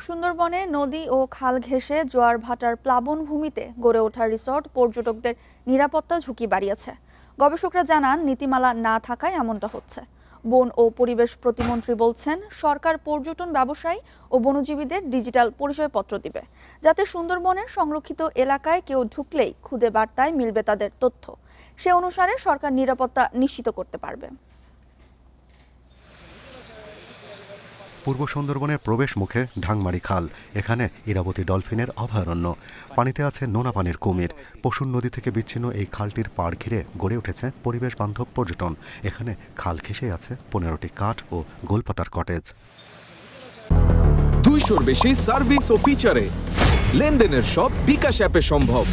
সুন্দরবনে নদী ও খাল ঘেঁষে জোয়ার ভাটার প্লাবনভূমিতে গড়ে ওঠা রিসর্ট পর্যটকদের নিরাপত্তা ঝুঁকি বাড়িয়েছে। গবেষকরা জানান, নীতিমালা না থাকায় এমনটা হচ্ছে। বন ও পরিবেশ প্রতিমন্ত্রী বলছেন, সরকার পর্যটন ব্যবসায়ী ও বনজীবীদের ডিজিটাল পরিচয়পত্র দিবে, যাতে সুন্দরবনের সংরক্ষিত এলাকায় কেউ ঢুকলেই খুদে বার্তায় মিলবে তাদের তথ্য। সে অনুসারে সরকার নিরাপত্তা নিশ্চিত করতে পারবে। পূর্ব সুন্দরবনের প্রবেশ মুখে ঢাংমারি খাল। এখানে ইরাবতী ডলফিনের অভয়ারণ্য। পানিতে আছে নোনা পানির কুমির। পশুর নদী থেকে বিচ্ছিন্ন এই খালটির পাড় ঘিরে গড়ে উঠেছে পরিবেশ বান্ধব পর্যটন। এখানে খাল ঘেঁষে আছে 15টি কাঠ ও গোলপাতার কটেজ। 200-র বেশি সার্ভিস ও ফিচারে লেনদেনের সব বিকাশ অ্যাপে সম্ভব।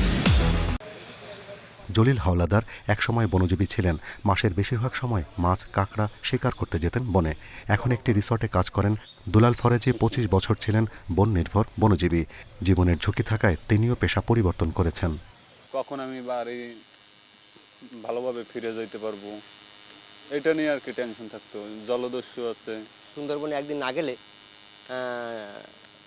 জলিল হাওলাদার একসময় বনজীবী ছিলেন। মাসের বেশিরভাগ সময় মাছ কাঁকড়া শিকার করতে যেতেন বনে। এখন একটি রিসর্টে কাজ করেন। দুলাল ফরেজি 25 বছর ছিলেন বন নির্ভর বনজীবী। জীবনের ঝুঁকি থাকায় তিনিও পেশা পরিবর্তন করেছেন। কখন আমি বাড়ি ভালোভাবে ফিরে যেতে পারবো, এটা নিয়ে আর কি টেনশন থাকতো। জলদস্যু আছে। সুন্দরবনে একদিন না গেলে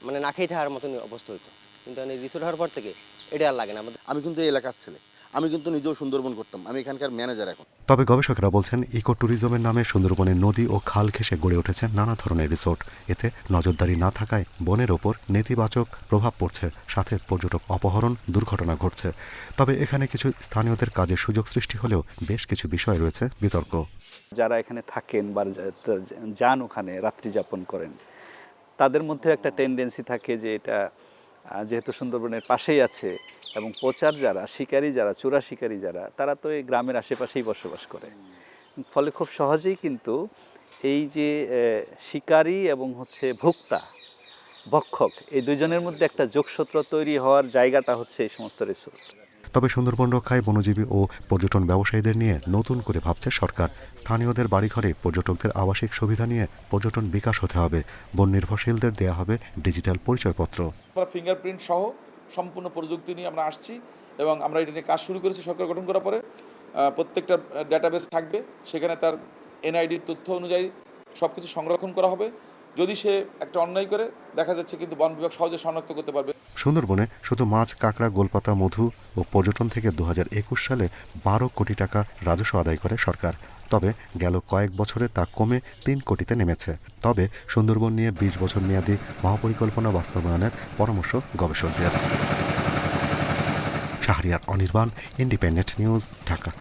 মানে না খেয়ে থাকার মতন অবস্থা হইতো, কিন্তু রিসোর্ট হওয়ার পর থেকে এটা আর লাগে না। আমি কিন্তু এই এলাকার ছেলে, আমি কিন্তু নিজেও সুন্দরবন করতাম, আমি এখানকার ম্যানেজার এখন। তবে গবেষকরা বলছেন, ইকো ট্যুরিজমের নামে সুন্দরবনের নদী ও খাল ঘেঁষে গড়ে উঠেছে নানা ধরনের রিসোর্ট। এতে নজরদারি না থাকায় বনের ওপর নেতিবাচক প্রভাব পড়ছে, সাথে পর্যটক অপহরণ, দুর্ঘটনা ঘটছে। তবে এখানে কিছু স্থানীয়দের কাজের সুযোগ সৃষ্টি হলেও বেশ কিছু বিষয় রয়েছে বিতর্ক। যারা এখানে থাকেন বা যান ওখানে রাত্রি যাপন করেন, তাদের মধ্যে একটা টেন্ডেন্সি থাকে যে এটা যেহেতু সুন্দরবনের পাশেই আছে এবং পোচার যারা শিকারী, যারা চোরা শিকারী যারা, তারা তো এই গ্রামের আশেপাশেই বসবাস করে। ফলে খুব সহজেই কিন্তু এই যে শিকারী এবং ভোক্তা ভক্ষক, এই দুজনের মধ্যে একটা যোগসূত্র তৈরি হওয়ার জায়গাটা হচ্ছে এই সমস্ত রিসোর্ট। তবে সুন্দরবন রক্ষায় বনজীবী ও পর্যটন ব্যবসায়ীদের নিয়ে নতুন করে ভাবছে সরকার। স্থানীয়দের বাড়িঘরে পর্যটকদের আবাসিক সুবিধা নিয়ে পর্যটন বিকাশ হতে হবে। বন নির্ভরশীলদের দেয়া হবে ডিজিটাল পরিচয়পত্র। ফিঙ্গারপ্রিন্ট সহ সম্পূর্ণ প্রযুক্তি নিয়ে আমরা আসছি এবং আমরা এটা নিয়ে কাজ শুরু করেছি। সরকার গঠন করার পরে প্রত্যেকটা ডেটাবেস থাকবে, সেখানে তার এনআইডির তথ্য অনুযায়ী সব কিছু সংরক্ষণ করা হবে। যদি সে একটা অন্যায় করে, দেখা যাচ্ছে কিন্তু বন বিভাগ সহজে শনাক্ত করতে পারবে। সুন্দরবনে শুধু মাছ, কাঁকড়া, গোলপাতা, মধু ও পর্যটন থেকে 2021 সালে 12 কোটি টাকা রাজস্ব আদায় করে সরকার। তবে গেল কয়েক বছরে তা কমে 3 কোটিতে নেমেছে। তবে সুন্দরবন নিয়ে 20 বছর মেয়াদী মহাপরিকল্পনা বাস্তবায়নের পরামর্শ গবেষকদের। Shahriar Anirban, independent news, Dhaka.